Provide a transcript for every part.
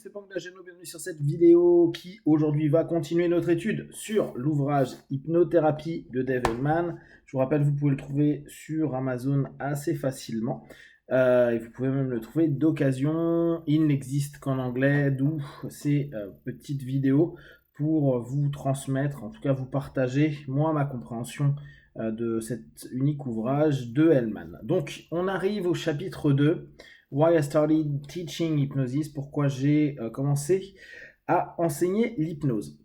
c'est Pank Dageno, bienvenue sur cette vidéo qui aujourd'hui va continuer notre étude sur l'ouvrage Hypnothérapie de Dave Hellman. Je vous rappelle, vous pouvez le trouver sur Amazon assez facilement et vous pouvez même le trouver d'occasion. Il n'existe qu'en anglais, d'où ces petites vidéos pour vous transmettre, en tout cas vous partager, moi, ma compréhension de cet unique ouvrage de Hellman. Donc, on arrive au chapitre 2. Why I started teaching hypnosis, pourquoi j'ai commencé à enseigner l'hypnose.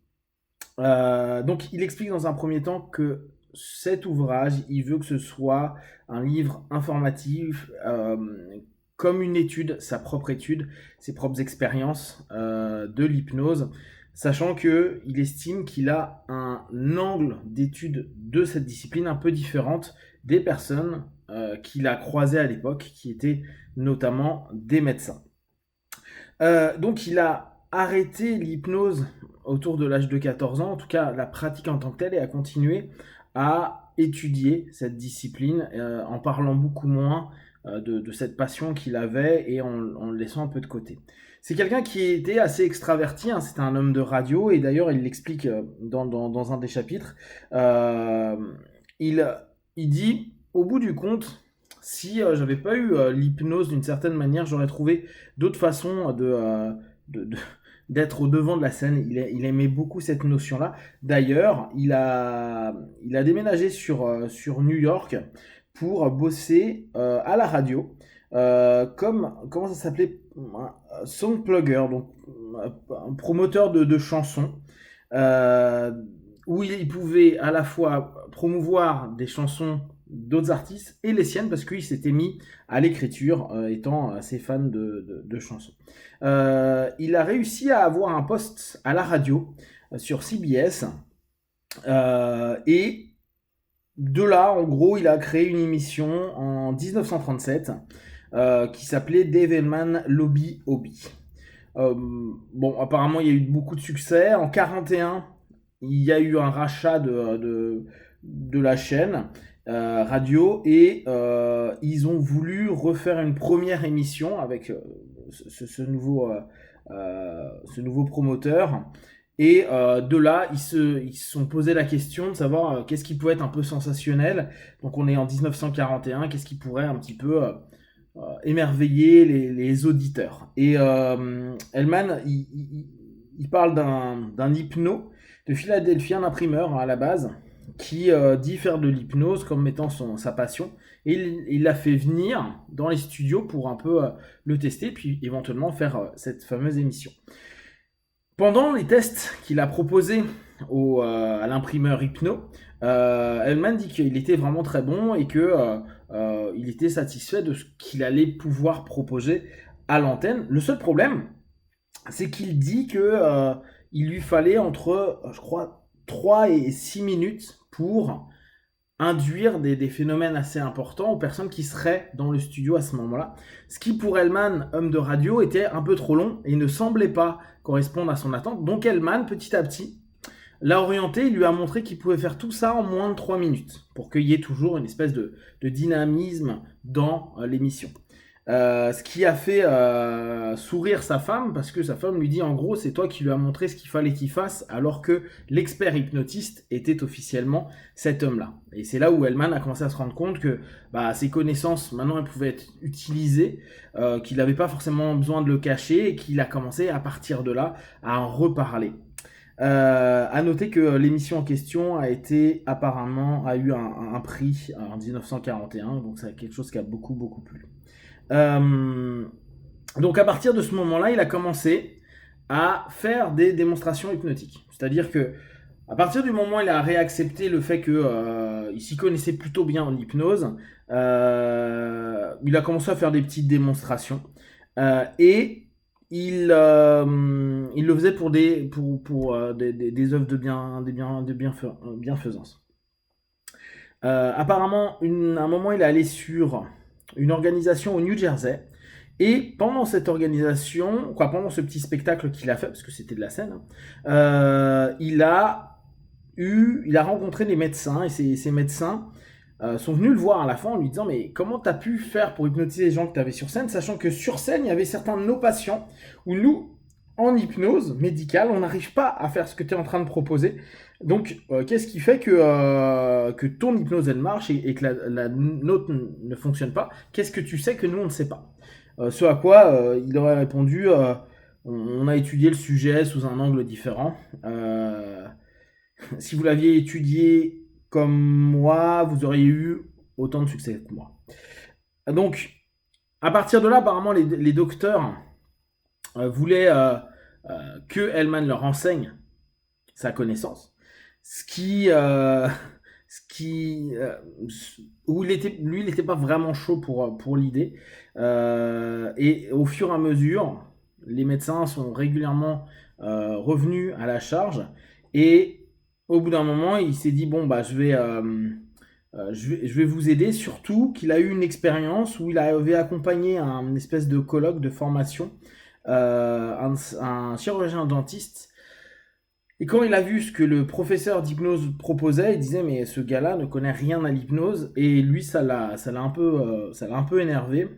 Donc il explique dans un premier temps que cet ouvrage, il veut que ce soit un livre informatif, comme une étude, sa propre étude, ses propres expériences de l'hypnose, sachant qu'il estime qu'il a un angle d'étude de cette discipline un peu différente des personnes qu'il a croisées à l'époque, qui étaient notamment des médecins. Donc il a arrêté l'hypnose autour de l'âge de 14 ans, en tout cas la pratique en tant que telle, et a continué à étudier cette discipline en parlant beaucoup moins de cette passion qu'il avait et en le laissant un peu de côté. C'est quelqu'un qui était assez extraverti, hein, c'était un homme de radio, et d'ailleurs il l'explique dans un des chapitres. Il dit, au bout du compte, si j'avais pas eu l'hypnose d'une certaine manière, j'aurais trouvé d'autres façons d'être au devant de la scène. Il aimait beaucoup cette notion-là. D'ailleurs, il a déménagé sur New York pour bosser à la radio. Comment ça s'appelait, song plugger, donc un promoteur de chansons, où il pouvait à la fois promouvoir des chansons d'autres artistes et les siennes, parce qu'il s'était mis à l'écriture, étant assez fan de chansons. Il a réussi à avoir un poste à la radio sur CBS, et de là, en gros, il a créé une émission en 1937 qui s'appelait Dave Hellman Lobby Hobby. Bon, apparemment, il y a eu beaucoup de succès. En 1941, il y a eu un rachat de la chaîne radio, et ils ont voulu refaire une première émission avec ce nouveau promoteur. Et de là, ils se sont posé la question de savoir qu'est-ce qui pouvait être un peu sensationnel. Donc on est en 1941, qu'est-ce qui pourrait un petit peu émerveiller les auditeurs. Et Hellman, il parle d'un hypno de Philadelphie, un imprimeur à la base, qui dit faire de l'hypnose comme étant sa passion. Et il l'a fait venir dans les studios pour un peu le tester, puis éventuellement faire cette fameuse émission. Pendant les tests qu'il a proposés à l'imprimeur Hypno, Hellman dit qu'il était vraiment très bon et qu'il était satisfait de ce qu'il allait pouvoir proposer à l'antenne. Le seul problème, c'est qu'il dit qu'il lui fallait entre, je crois, 3 et 6 minutes pour induire des phénomènes assez importants aux personnes qui seraient dans le studio à ce moment-là. Ce qui, pour Hellman, homme de radio, était un peu trop long et ne semblait pas correspondre à son attente. Donc Hellman, petit à petit, l'a orienté, il lui a montré qu'il pouvait faire tout ça en moins de 3 minutes, pour qu'il y ait toujours une espèce de dynamisme dans l'émission. Ce qui a fait sourire sa femme, parce que sa femme lui dit, en gros, c'est toi qui lui as montré ce qu'il fallait qu'il fasse, alors que l'expert hypnotiste était officiellement cet homme-là. Et c'est là où Hellman a commencé à se rendre compte que ses connaissances, maintenant, elles pouvaient être utilisées, qu'il n'avait pas forcément besoin de le cacher, et qu'il a commencé à partir de là à en reparler. À noter que l'émission en question a eu un prix en 1941, donc c'est quelque chose qui a beaucoup plu. Donc à partir de ce moment-là, il a commencé à faire des démonstrations hypnotiques. C'est-à-dire que à partir du moment où il a réaccepté le fait qu'il s'y connaissait plutôt bien en hypnose, il a commencé à faire des petites démonstrations. Et il le faisait pour des œuvres de bienfaisance. Apparemment, à un moment, il est allé sur une organisation au New Jersey, et pendant cette organisation, pendant ce petit spectacle qu'il a fait, parce que c'était de la scène, il a rencontré des médecins, et ces médecins sont venus le voir à la fin en lui disant, mais comment t'as pu faire pour hypnotiser les gens que t'avais sur scène, sachant que sur scène, il y avait certains de nos patients où nous, en hypnose médicale, on n'arrive pas à faire ce que tu es en train de proposer. Donc, qu'est-ce qui fait que ton hypnose, elle marche et que la nôtre ne fonctionne pas? Qu'est-ce que tu sais que nous, on ne sait pas? Ce à quoi il aurait répondu, on a étudié le sujet sous un angle différent. Si vous l'aviez étudié comme moi, vous auriez eu autant de succès que moi. Donc, à partir de là, apparemment, les docteurs voulaient que Hellman leur enseigne sa connaissance, ce qui, euh, ce qui, où lui, il n'était pas vraiment chaud pour l'idée. Et au fur et à mesure, les médecins sont régulièrement revenus à la charge. Et au bout d'un moment, il s'est dit bon bah je vais vous aider, surtout qu'il a eu une expérience où il avait accompagné un espèce de colloque de formation, un chirurgien dentiste. Et quand il a vu ce que le professeur d'hypnose proposait, il disait mais ce gars-là ne connaît rien à l'hypnose et lui ça l'a un peu énervé.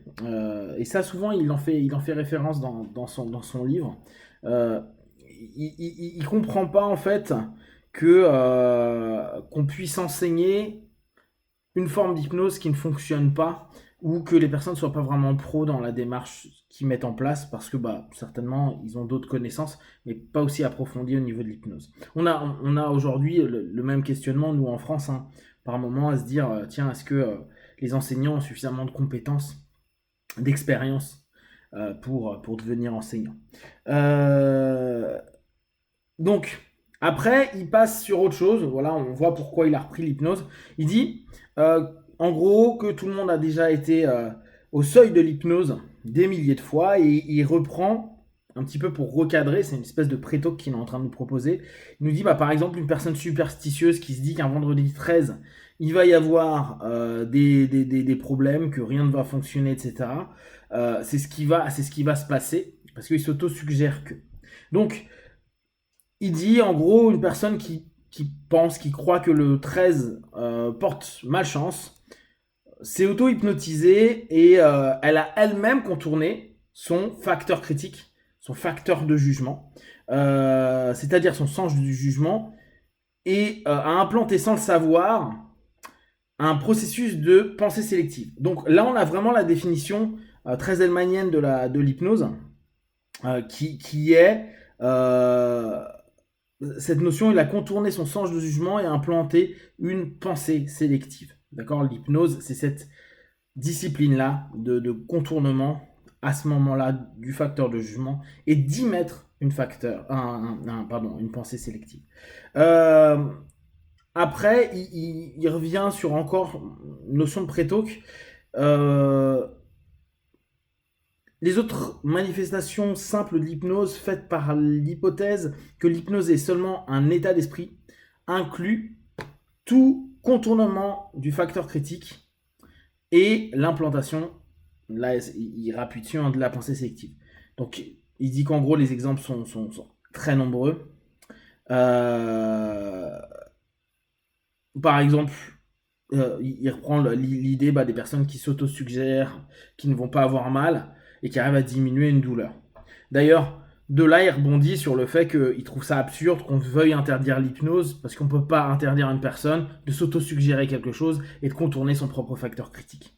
Et ça souvent il en fait référence dans son livre. Euh, il comprend pas en fait qu'on puisse enseigner une forme d'hypnose qui ne fonctionne pas ou que les personnes ne soient pas vraiment pro dans la démarche qu'ils mettent en place parce que bah, certainement ils ont d'autres connaissances mais pas aussi approfondies au niveau de l'hypnose. On a aujourd'hui le même questionnement nous en France hein, par moment à se dire tiens est-ce que les enseignants ont suffisamment de compétences, d'expérience pour devenir enseignant. Donc après il passe sur autre chose, voilà on voit pourquoi il a repris l'hypnose. Il dit euh, en gros que tout le monde a déjà été au seuil de l'hypnose des milliers de fois et il reprend un petit peu pour recadrer, c'est une espèce de préto qu'il est en train de nous proposer. Il nous dit bah, par exemple une personne superstitieuse qui se dit qu'un vendredi 13 il va y avoir des problèmes, que rien ne va fonctionner, etc. C'est ce qui va se passer parce qu'il s'auto-suggère que. Donc il dit en gros une personne qui pense, qui croit que le 13 porte malchance, s'est auto-hypnotisée et elle a elle-même contourné son facteur critique, son facteur de jugement, c'est-à-dire son sens du jugement, et a implanté sans le savoir un processus de pensée sélective. Donc là, on a vraiment la définition très hellmanienne de l'hypnose, qui est cette notion, il a contourné son sens de jugement et a implanté une pensée sélective. D'accord. L'hypnose, c'est cette discipline-là de contournement à ce moment-là du facteur de jugement et d'y mettre une pensée sélective. Euh, Après, il revient sur encore une notion de pré-talk. Euh, Les autres manifestations simples de l'hypnose faites par l'hypothèse que l'hypnose est seulement un état d'esprit inclut tout contournement du facteur critique et l'implantation, là il rappuie dessus, de la pensée sélective. Donc il dit qu'en gros les exemples sont très nombreux. Euh, Par exemple, il reprend l'idée des personnes qui s'autosuggèrent, qui ne vont pas avoir mal et qui arrivent à diminuer une douleur. D'ailleurs, de là, il rebondit sur le fait qu'il trouve ça absurde qu'on veuille interdire l'hypnose parce qu'on ne peut pas interdire à une personne de s'autosuggérer quelque chose et de contourner son propre facteur critique.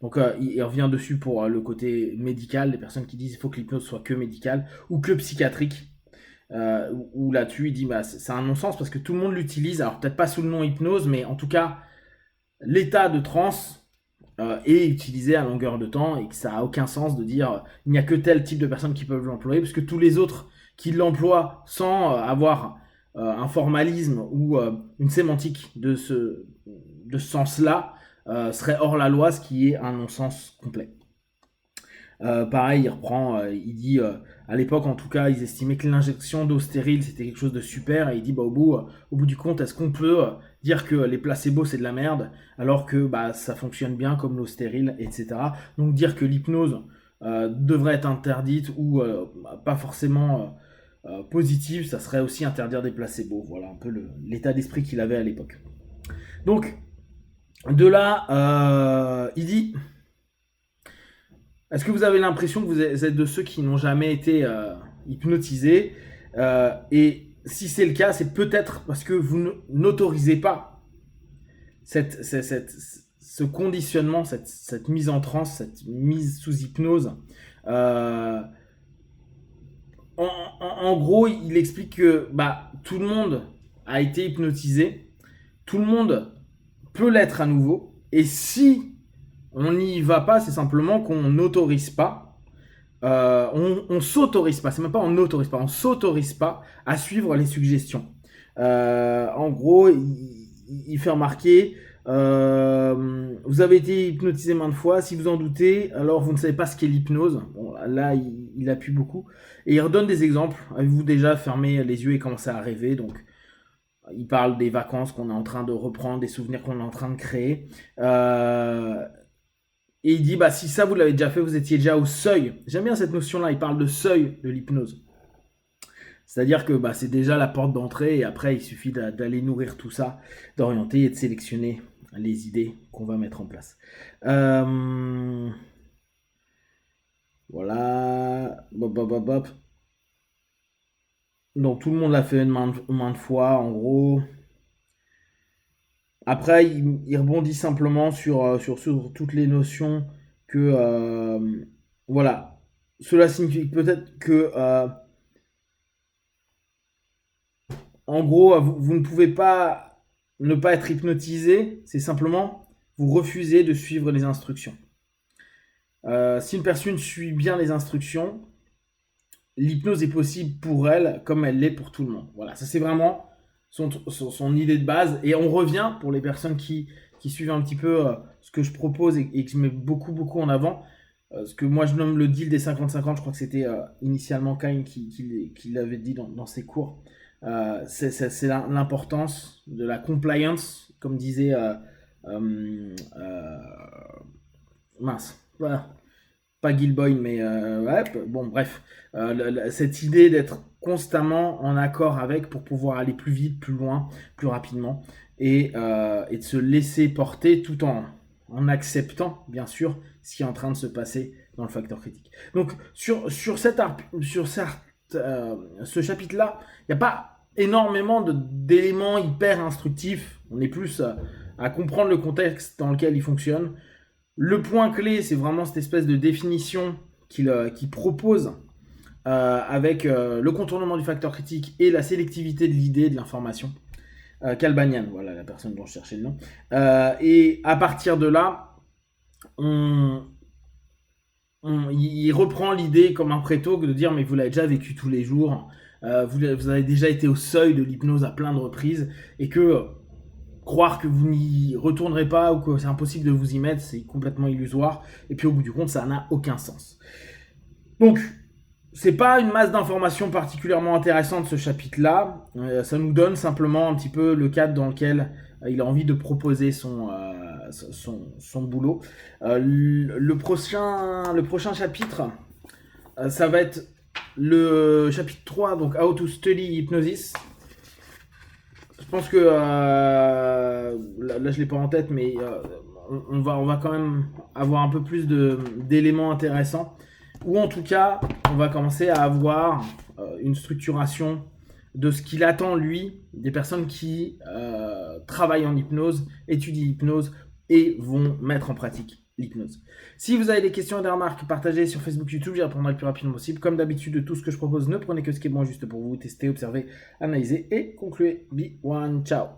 Donc il revient dessus pour le côté médical, les personnes qui disent qu'il faut que l'hypnose soit que médicale ou que psychiatrique. Où là-dessus il dit bah, c'est un non-sens parce que tout le monde l'utilise, alors peut-être pas sous le nom hypnose, mais en tout cas l'état de transe est utilisé à longueur de temps et que ça a aucun sens de dire il n'y a que tel type de personnes qui peuvent l'employer parce que tous les autres qui l'emploient sans avoir un formalisme ou une sémantique de ce sens-là serait hors la loi, ce qui est un non-sens complet. Pareil, il reprend, il dit à l'époque en tout cas, ils estimaient que l'injection d'eau stérile c'était quelque chose de super et il dit bah, au bout du compte, est-ce qu'on peut dire que les placebos c'est de la merde alors que bah, ça fonctionne bien comme l'eau stérile, etc. Donc dire que l'hypnose devrait être interdite ou pas forcément positive, ça serait aussi interdire des placebos. Voilà un peu l'état d'esprit qu'il avait à l'époque. Donc de là, il dit est-ce que vous avez l'impression que vous êtes de ceux qui n'ont jamais été hypnotisé. Et si c'est le cas, c'est peut-être parce que vous n'autorisez pas ce conditionnement, cette mise en transe, cette mise sous hypnose. En gros, il explique que tout le monde a été hypnotisé, tout le monde peut l'être à nouveau, et si on n'y va pas, c'est simplement qu'on n'autorise pas, on s'autorise pas, c'est même pas on n'autorise pas, on s'autorise pas à suivre les suggestions. En gros, il fait remarquer, vous avez été hypnotisé maintes fois, si vous en doutez, alors vous ne savez pas ce qu'est l'hypnose. Bon, là, il appuie beaucoup. Et il redonne des exemples. Avez-vous déjà fermé les yeux et commencé à rêver? Donc, il parle des vacances qu'on est en train de reprendre, des souvenirs qu'on est en train de créer. Et il dit, si ça vous l'avez déjà fait, vous étiez déjà au seuil. J'aime bien cette notion-là, il parle de seuil de l'hypnose. C'est-à-dire que c'est déjà la porte d'entrée et après il suffit d'aller nourrir tout ça, d'orienter et de sélectionner les idées qu'on va mettre en place. Voilà. Donc tout le monde l'a fait maintes fois en gros. Après il rebondit simplement sur toutes les notions que voilà. Cela signifie peut-être que en gros, vous ne pouvez pas ne pas être hypnotisé, c'est simplement vous refusez de suivre les instructions. Si une personne suit bien les instructions, l'hypnose est possible pour elle comme elle l'est pour tout le monde. Voilà, ça c'est vraiment son idée de base. Et on revient pour les personnes qui suivent un petit peu ce que je propose et que je mets beaucoup en avant. Ce que moi je nomme le deal des 50-50, je crois que c'était initialement Kyle qui l'avait dit dans ses cours. C'est l'importance de la compliance, comme disait mince, voilà, pas Gilboyne, mais ouais, bon bref, cette idée d'être constamment en accord avec pour pouvoir aller plus vite, plus loin, plus rapidement, et de se laisser porter tout en acceptant bien sûr ce qui est en train de se passer dans le facteur critique. Donc sur ce chapitre-là, il n'y a pas énormément d'éléments hyper instructifs. On est plus à comprendre le contexte dans lequel il fonctionne. Le point clé, c'est vraiment cette espèce de définition qu'il propose avec le contournement du facteur critique et la sélectivité de l'idée, de l'information. Kalbanian, voilà la personne dont je cherchais le nom. Et à partir de là, il reprend l'idée comme un prétexte de dire mais vous l'avez déjà vécu tous les jours, vous avez déjà été au seuil de l'hypnose à plein de reprises et que croire que vous n'y retournerez pas ou que c'est impossible de vous y mettre, c'est complètement illusoire et puis au bout du compte ça n'a aucun sens. Donc c'est pas une masse d'informations particulièrement intéressante ce chapitre-là, ça nous donne simplement un petit peu le cadre dans lequel il a envie de proposer son boulot. Le prochain chapitre, ça va être le chapitre 3, donc How to Study Hypnosis. Je pense que là je l'ai pas en tête, mais on va quand même avoir un peu plus d'éléments intéressants. Ou en tout cas, on va commencer à avoir une structuration de ce qu'il attend, lui, des personnes qui travaillent en hypnose, étudient l'hypnose et vont mettre en pratique l'hypnose. Si vous avez des questions et des remarques, partagez sur Facebook, YouTube, j'y répondrai le plus rapidement possible. Comme d'habitude, de tout ce que je propose, ne prenez que ce qui est bon juste pour vous. Testez, observez, analysez et concluez. Be one, ciao.